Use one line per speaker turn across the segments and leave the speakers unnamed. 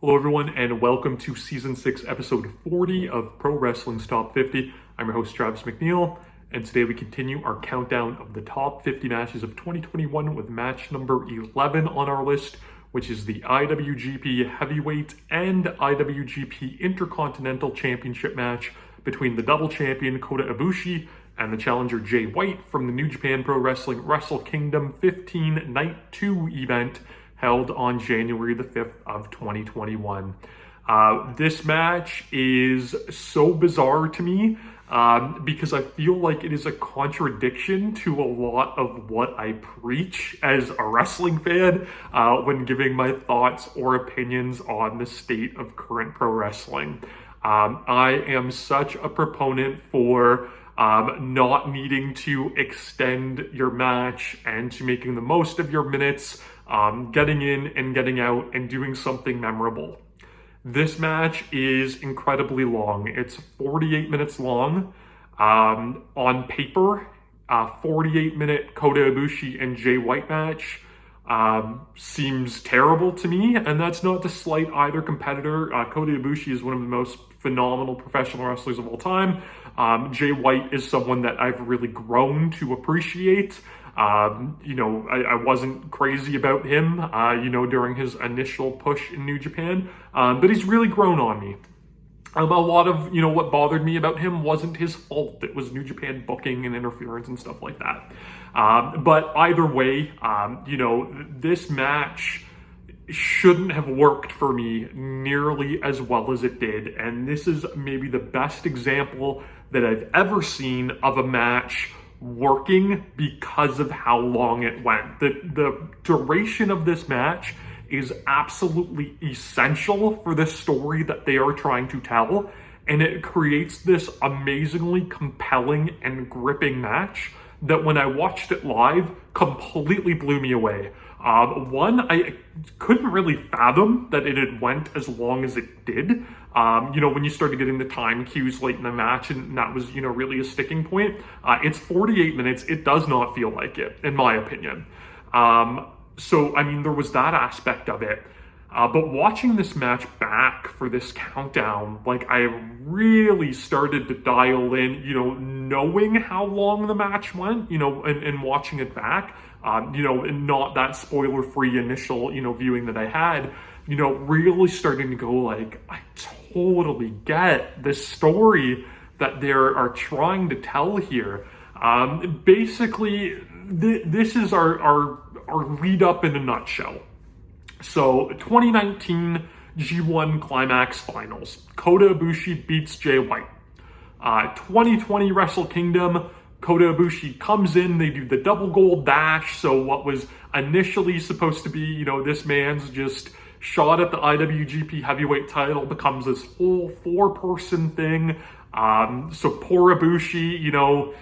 Hello everyone and welcome to Season 6, Episode 40 of Pro Wrestling's Top 50. I'm your host Travis McNeil, and today we continue our countdown of the top 50 matches of 2021 with match number 11 on our list, which is the IWGP Heavyweight and IWGP Intercontinental Championship match between the double champion Kota Ibushi and the challenger Jay White from the New Japan Pro Wrestling Wrestle Kingdom 15 Night 2 event held on January the 5th of 2021. This match is so bizarre to me because I feel like it is a contradiction to a lot of what I preach as a wrestling fan when giving my thoughts or opinions on the state of current pro wrestling. I am such a proponent for not needing to extend your match and to making the most of your minutes, getting in and getting out and doing something memorable. This match is incredibly long. It's 48 minutes long. On paper, 48-minute Kota Ibushi and Jay White match seems terrible to me, and that's not to slight either competitor. Kota Ibushi is one of the most phenomenal professional wrestlers of all time. Jay White is someone that I've really grown to appreciate. I wasn't crazy about him, during his initial push in New Japan, but he's really grown on me. A lot of, what bothered me about him wasn't his fault. It was New Japan booking and interference and stuff like that. But either way, this match shouldn't have worked for me nearly as well as it did. And this is maybe the best example that I've ever seen of a match working because of how long it went. The duration of this match is absolutely essential for the story that they are trying to tell, and it creates this amazingly compelling and gripping match that when I watched it live completely blew me away. One, I couldn't really fathom that it had went as long as it did. When you started getting the time cues late in the match, and that was, really a sticking point. It's 48 minutes. It does not feel like it, in my opinion. There was that aspect of it. But watching this match back for this countdown, I really started to dial in, knowing how long the match went, and watching it back, and not that spoiler-free initial, viewing that I had, really starting to go I totally get the story that they are trying to tell here. Basically, this is our lead up in a nutshell. So 2019 G1 Climax Finals. Kota Ibushi beats Jay White. 2020 Wrestle Kingdom. Kota Ibushi comes in, they do the double gold dash. So what was initially supposed to be, this man's just shot at the IWGP heavyweight title becomes this whole four-person thing. So poor Ibushi,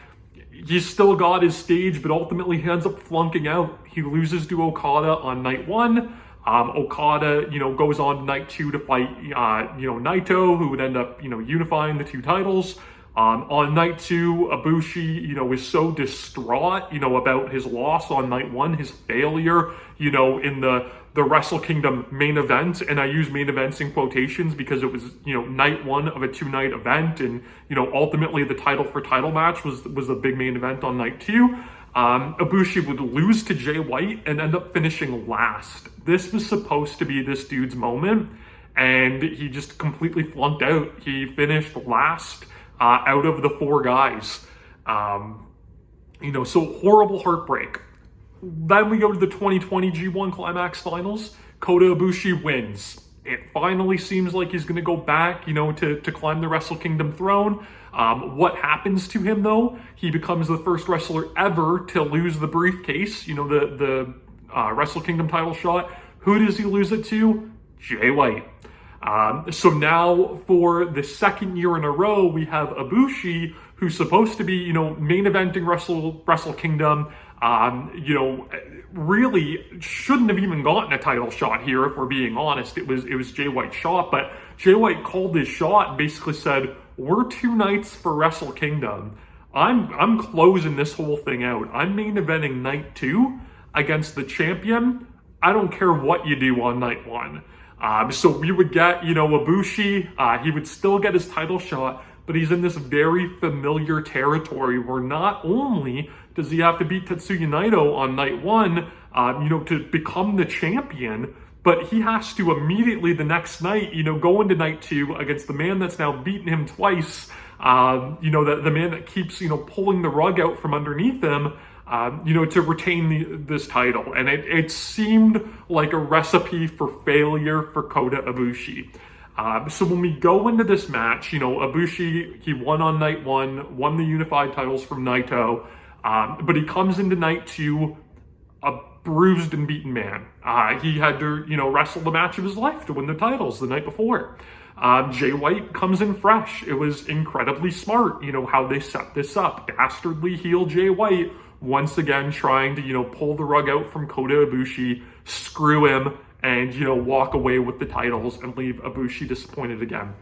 he's still got his stage, but ultimately he ends up flunking out. He loses to Okada on night one. Okada, goes on to night two to fight, Naito, who would end up, unifying the two titles. On night two, Ibushi, is so distraught, about his loss on night one, his failure, in the Wrestle Kingdom main event. And I use main events in quotations because it was, night one of a two-night event. And, ultimately the title for title match was a big main event on night two. Ibushi would lose to Jay White and end up finishing last. This was supposed to be this dude's moment, and he just completely flunked out. He finished last out of the four guys. So horrible heartbreak. Then we go to the 2020 G1 Climax Finals. Kota Ibushi wins. It finally seems like he's going to go back, to climb the Wrestle Kingdom throne. What happens to him, though? He becomes the first wrestler ever to lose the briefcase, the Wrestle Kingdom title shot. Who does he lose it to? Jay White. So now for the second year in a row, we have Ibushi, who's supposed to be, main eventing Wrestle Kingdom, really shouldn't have even gotten a title shot here, if we're being honest. It was Jay White's shot, but Jay White called his shot and basically said, we're 2 nights for Wrestle Kingdom. I'm closing this whole thing out. I'm main eventing night 2 against the champion. I don't care what you do on night 1. So we would get, Ibushi, he would still get his title shot, but he's in this very familiar territory where not only does he have to beat Tetsuya Naito on night one, to become the champion, but he has to immediately the next night, go into night two against the man that's now beaten him twice, the man that keeps, pulling the rug out from underneath him, to retain this title. And it seemed like a recipe for failure for Kota Ibushi. So when we go into this match, Ibushi, he won on night one, won the unified titles from Naito, but he comes into night two a bruised and beaten man. He had to, wrestle the match of his life to win the titles the night before. Jay White comes in fresh. It was incredibly smart, how they set this up. Dastardly heel Jay White, once again trying to, pull the rug out from Kota Ibushi, screw him, and, walk away with the titles and leave Ibushi disappointed again.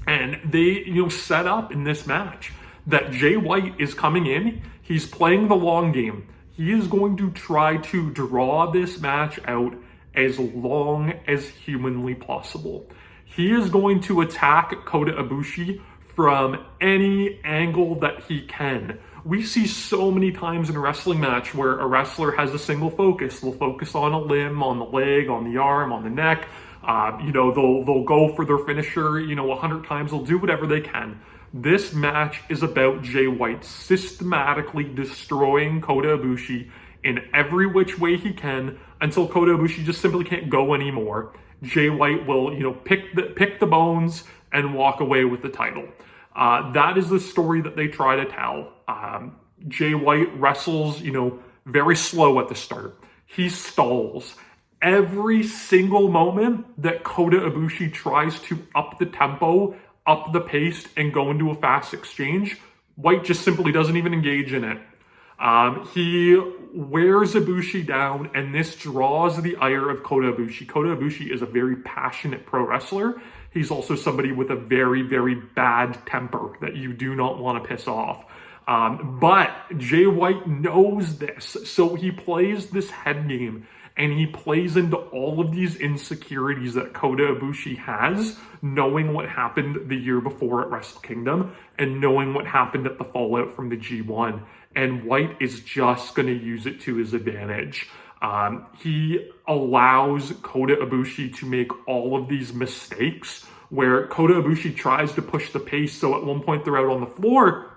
And they, set up in this match that Jay White is coming in. He's playing the long game. He is going to try to draw this match out as long as humanly possible. He is going to attack Kota Ibushi from any angle that he can. We see so many times in a wrestling match where a wrestler has a single focus. They'll focus on a limb, on the leg, on the arm, on the neck. They'll go for their finisher, 100 times. They'll do whatever they can. This match is about Jay White systematically destroying Kota Ibushi in every which way he can until Kota Ibushi just simply can't go anymore. Jay White will, pick the bones and walk away with the title. That is the story that they try to tell. Jay White wrestles, very slow at the start. He stalls. Every single moment that Kota Ibushi tries to up the tempo, up the pace, and go into a fast exchange, White just simply doesn't even engage in it. He wears Ibushi down, and this draws the ire of Kota Ibushi. Kota Ibushi is a very passionate pro wrestler. He's also somebody with a very, very bad temper that you do not want to piss off. But Jay White knows this, so he plays this head game, and he plays into all of these insecurities that Kota Ibushi has, knowing what happened the year before at Wrestle Kingdom, and knowing what happened at the fallout from the G1. And White is just going to use it to his advantage. He allows Kota Ibushi to make all of these mistakes where Kota Ibushi tries to push the pace. So at one point they're out on the floor,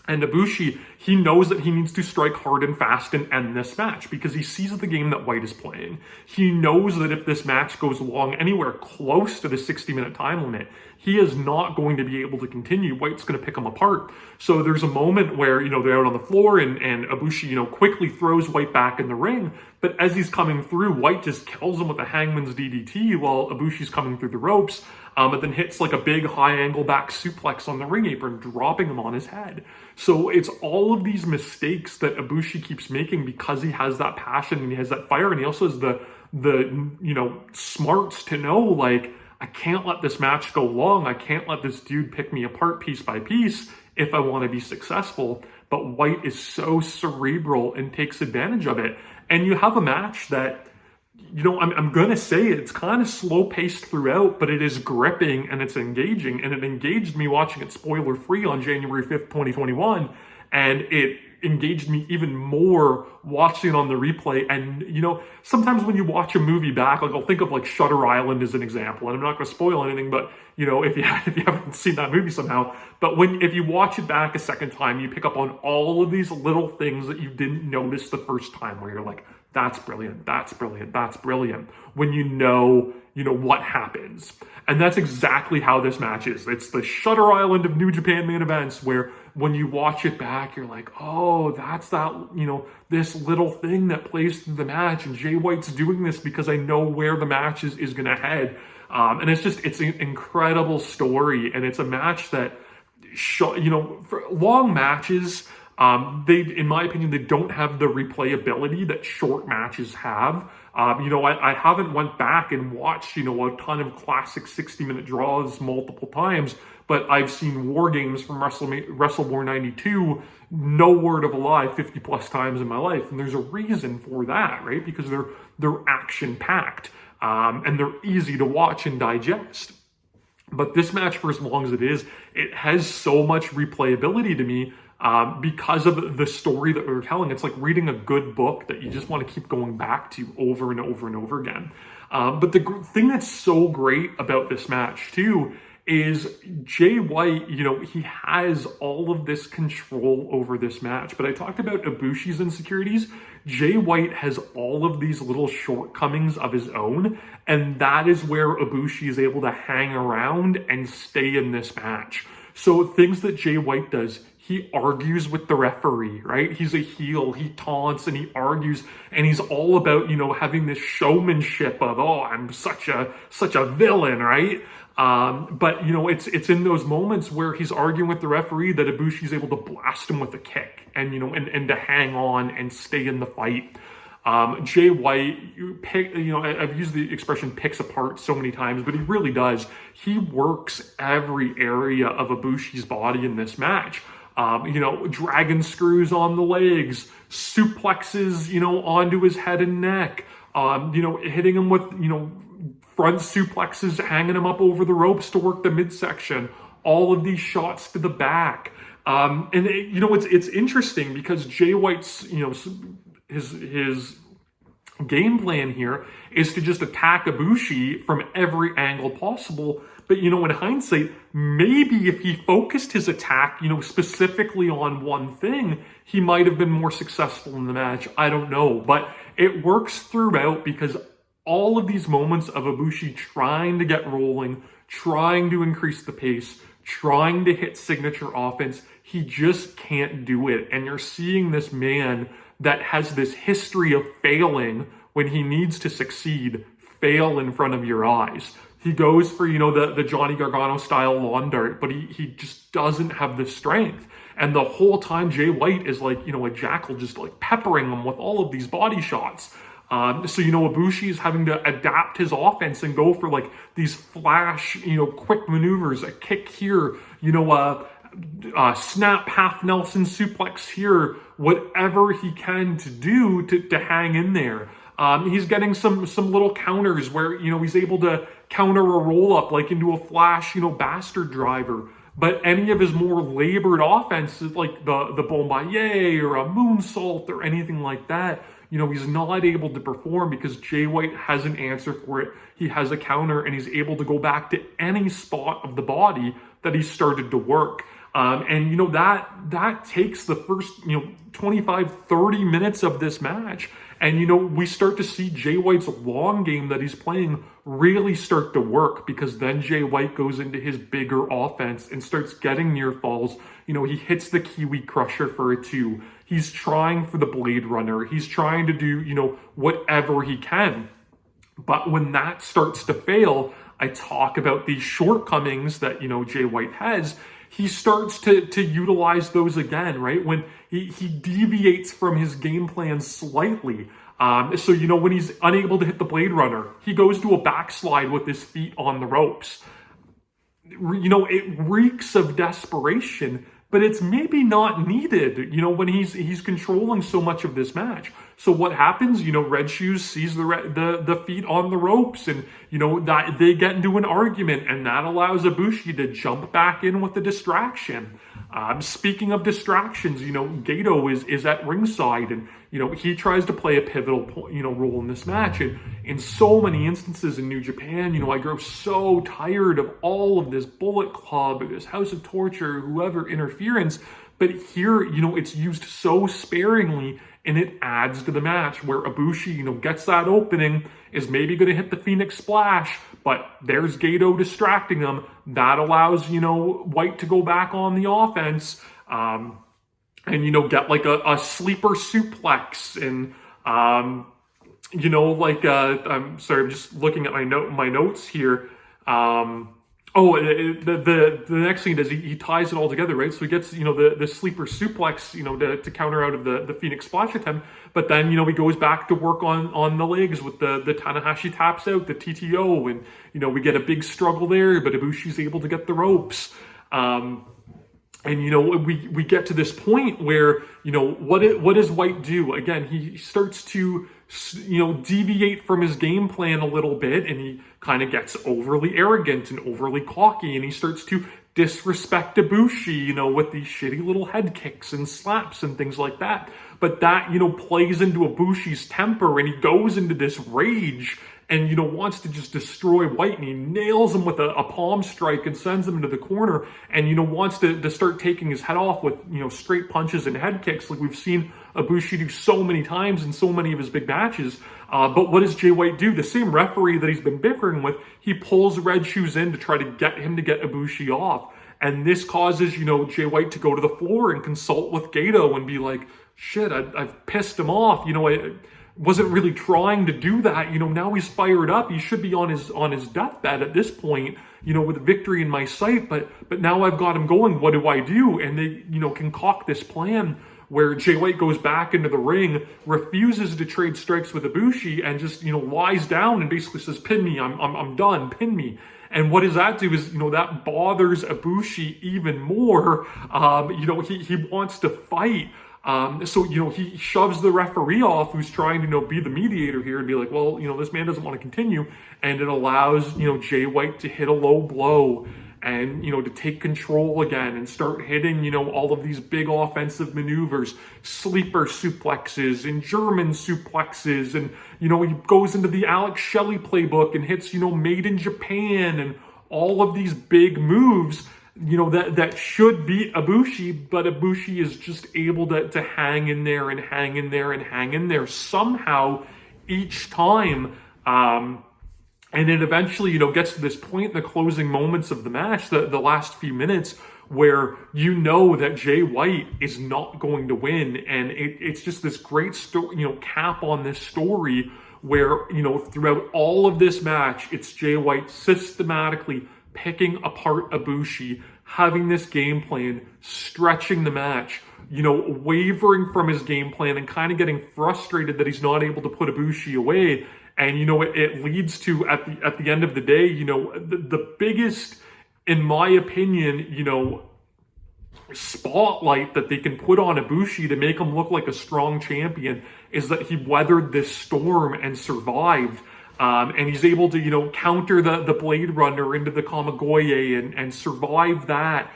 and Ibushi, he knows that he needs to strike hard and fast and end this match because he sees the game that White is playing. He knows that if this match goes along anywhere close to the 60-minute time limit, he is not going to be able to continue. White's going to pick him apart. So there's a moment where, they're out on the floor and Ibushi, quickly throws White back in the ring. But as he's coming through, White just kills him with a hangman's DDT while Ibushi's coming through the ropes. But then hits like a big high angle back suplex on the ring apron, dropping him on his head. So it's all of these mistakes that Ibushi keeps making because he has that passion and he has that fire, and he also has the smarts to know, like, I can't let this match go long. I can't let this dude pick me apart piece by piece if I want to be successful. But White is so cerebral and takes advantage of it. And you have a match that, I'm going to say it's kind of slow paced throughout, but it is gripping and it's engaging. And it engaged me watching it spoiler free on January 5th, 2021. And it engaged me even more watching it on the replay. And, sometimes when you watch a movie back, like I'll think of like Shutter Island as an example, and I'm not going to spoil anything, but, if you haven't seen that movie somehow, but if you watch it back a second time, you pick up on all of these little things that you didn't notice the first time where you're like, that's brilliant, that's brilliant, that's brilliant, when you know what happens. And that's exactly how this match is. It's the Shutter Island of New Japan main events where when you watch it back, you're like, oh, that's that, this little thing that plays through the match. And Jay White's doing this because I know where the match is going to head. And it's an incredible story. And it's a match that, for long matches, in my opinion, they don't have the replayability that short matches have. I haven't went back and watched, a ton of classic 60-minute draws multiple times, but I've seen War Games from Wrestle War 92, no word of a lie, 50 plus times in my life. And there's a reason for that, right? Because they're action packed. and they're easy to watch and digest. But this match, for as long as it is, it has so much replayability to me because of the story that we were telling. It's like reading a good book that you just want to keep going back to over and over and over again. But the thing that's so great about this match, too, is Jay White, he has all of this control over this match. But I talked about Ibushi's insecurities. Jay White has all of these little shortcomings of his own, and that is where Ibushi is able to hang around and stay in this match. So things that Jay White does, he argues with the referee, right? He's a heel, he taunts and he argues, and he's all about, having this showmanship of, oh, I'm such a villain, right? But it's in those moments where he's arguing with the referee that Ibushi's able to blast him with a kick and and to hang on and stay in the fight. Jay White, I've used the expression picks apart so many times, but he really does. He works every area of Ibushi's body in this match. Dragon screws on the legs, suplexes, onto his head and neck, hitting him with, front suplexes, hanging him up over the ropes to work the midsection, all of these shots to the back. It's interesting because Jay White's, his game plan here is to just attack Ibushi from every angle possible. But, in hindsight, maybe if he focused his attack, specifically on one thing, he might have been more successful in the match. I don't know. But it works throughout because all of these moments of Ibushi trying to get rolling, trying to increase the pace, trying to hit signature offense, he just can't do it. And you're seeing this man that has this history of failing when he needs to succeed, fail in front of your eyes. He goes for, the Johnny Gargano style lawn dart, but he just doesn't have the strength. And the whole time Jay White is like, a jackal just like peppering him with all of these body shots. Ibushi is having to adapt his offense and go for like these flash, quick maneuvers, a kick here, snap half Nelson suplex here, whatever he can to do to hang in there. He's getting some little counters where, he's able to counter a roll up like into a flash, bastard driver. But any of his more labored offenses like the Bombaye or a moonsault or anything like that, he's not able to perform because Jay White has an answer for it. He has a counter and he's able to go back to any spot of the body that he started to work. That takes the first, 25, 30 minutes of this match. And, we start to see Jay White's long game that he's playing really start to work because then Jay White goes into his bigger offense and starts getting near falls. He hits the Kiwi Crusher for a 2. He's trying for the Blade Runner. He's trying to do, whatever he can. But when that starts to fail, I talk about these shortcomings that, Jay White has. He starts to utilize those again, right? When he deviates from his game plan slightly. When he's unable to hit the Blade Runner, he goes to a backslide with his feet on the ropes. It reeks of desperation, but it's maybe not needed, when he's controlling so much of this match. So what happens? Red Shoes sees the feet on the ropes, and that they get into an argument, and that allows Ibushi to jump back in with the distraction. Speaking of distractions, Gato is at ringside, and he tries to play a pivotal role in this match. And in so many instances in New Japan, I grow so tired of all of this Bullet Club, this House of Torture, whoever interference. But here, it's used so sparingly, and it adds to the match where Ibushi, gets that opening, is maybe going to hit the Phoenix Splash, but there's Gato distracting him. That allows, White to go back on the offense and, get like a sleeper suplex. And, I'm sorry, I'm just looking at my notes here. The next thing is he ties it all together, right? So he gets, the sleeper suplex, to counter out of the Phoenix Splash attempt. But then, he goes back to work on the legs with the Tanahashi taps out, the TTO. And, we get a big struggle there, but Ibushi's able to get the ropes. We get to this point where, what does White do? Again, he starts to deviate from his game plan a little bit, and he kind of gets overly arrogant and overly cocky, and he starts to disrespect Ibushi, with these shitty little head kicks and slaps and things like that. But that, plays into Ibushi's temper, and he goes into this rage and, wants to just destroy White, and he nails him with a palm strike and sends him into the corner, and, wants to start taking his head off with, straight punches and head kicks like we've seen Ibushi do so many times in so many of his big matches. But what does Jay White do? The same referee that he's been bickering with, he pulls Red Shoes in to try to get him to get Ibushi off. And this causes, Jay White to go to the floor and consult with Gato and be like, shit, I've pissed him off. I wasn't really trying to do that. Now he's fired up. He should be on his deathbed at this point, with victory in my sight. But now I've got him going. What do I do? And they, concoct this plan where Jay White goes back into the ring, refuses to trade strikes with Ibushi, and just, lies down and basically says, pin me, I'm done, pin me. And what does that do is, that bothers Ibushi even more. He wants to fight. So he shoves the referee off, who's trying to, be the mediator here, and be like, well, this man doesn't want to continue. And it allows, Jay White to hit a low blow and, to take control again and start hitting, all of these big offensive maneuvers, sleeper suplexes and German suplexes. And, he goes into the Alex Shelley playbook and hits, made in Japan and all of these big moves, that should beat Ibushi, but Ibushi is just able to hang in there and hang in there and hang in there somehow each time. And it eventually, gets to this point in the closing moments of the match, the last few minutes, where that Jay White is not going to win. And it's just this great cap on this story where, throughout all of this match, it's Jay White systematically picking apart Ibushi, having this game plan, stretching the match, wavering from his game plan and kind of getting frustrated that he's not able to put Ibushi away. And, it leads to, at the end of the day, the biggest, in my opinion, spotlight that they can put on Ibushi to make him look like a strong champion is that he weathered this storm and survived. And he's able to, counter the Blade Runner into the Kamigoye and survive that.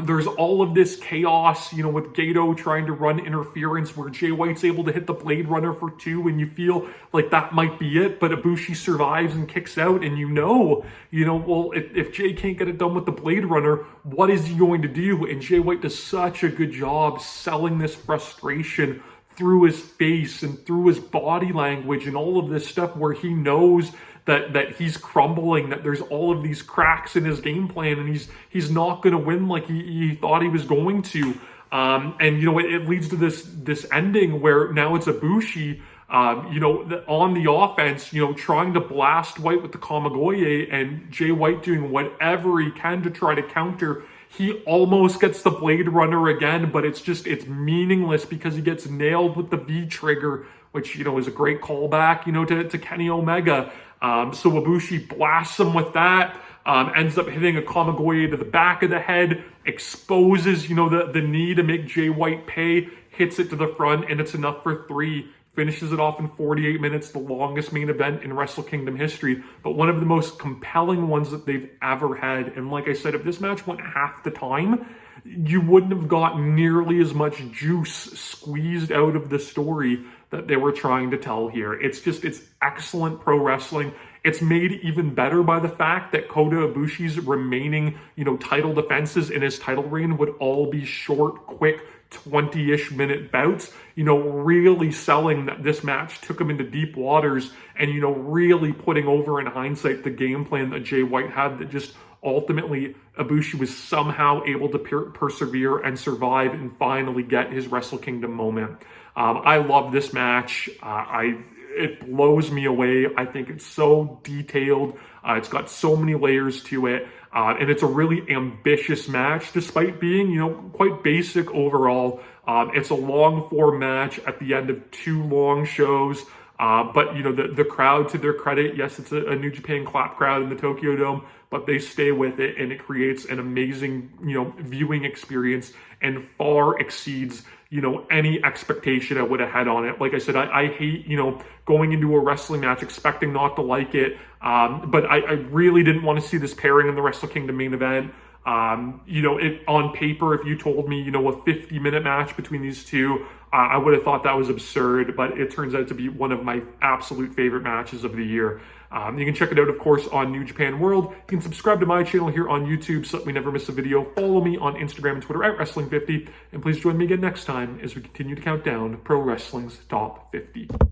There's all of this chaos, with Gato trying to run interference where Jay White's able to hit the Blade Runner for 2 and you feel like that might be it, but Ibushi survives and kicks out and well, if Jay can't get it done with the Blade Runner, what is he going to do? And Jay White does such a good job selling this frustration through his face and through his body language and all of this stuff where he knows that he's crumbling, that there's all of these cracks in his game plan, and he's not going to win like he thought he was going to. And it leads to this ending where now it's Ibushi, on the offense, trying to blast White with the Kamigoye, and Jay White doing whatever he can to try to counter. He almost gets the Blade Runner again, but it's meaningless because he gets nailed with the V trigger, which, is a great callback, to Kenny Omega. So Ibushi blasts him with that, ends up hitting a Kamigoye to the back of the head, exposes, the knee to make Jay White pay, hits it to the front, and it's enough for 3. Finishes it off in 48 minutes, the longest main event in Wrestle Kingdom history, but one of the most compelling ones that they've ever had. And like I said, if this match went half the time, you wouldn't have got nearly as much juice squeezed out of the story that they were trying to tell here. It's excellent pro wrestling. It's made even better by the fact that Kota Ibushi's remaining, title defenses in his title reign would all be short, quick, 20-ish minute bouts, really selling that this match took him into deep waters and, really putting over in hindsight the game plan that Jay White had, that just ultimately Ibushi was somehow able to persevere and survive and finally get his Wrestle Kingdom moment. I love this match. It blows me away. I think it's so detailed. It's got so many layers to it. And it's a really ambitious match, despite being, quite basic overall. It's a long form match at the end of 2 long shows. But, you know, the crowd, to their credit, yes, it's a New Japan clap crowd in the Tokyo Dome, but they stay with it, and it creates an amazing, you know, viewing experience and far exceeds, you know, any expectation I would have had on it. Like I said, I hate, you know, going into a wrestling match expecting not to like it. But I really didn't want to see this pairing in the Wrestle Kingdom main event. You know, on paper, if you told me, you know, a 50-minute match between these two, I would have thought that was absurd, but it turns out to be one of my absolute favorite matches of the year. You can check it out, of course, on New Japan World. You can subscribe to my channel here on YouTube so that we never miss a video. Follow me on Instagram and Twitter at Wrestling50, and please join me again next time as we continue to count down Pro Wrestling's Top 50.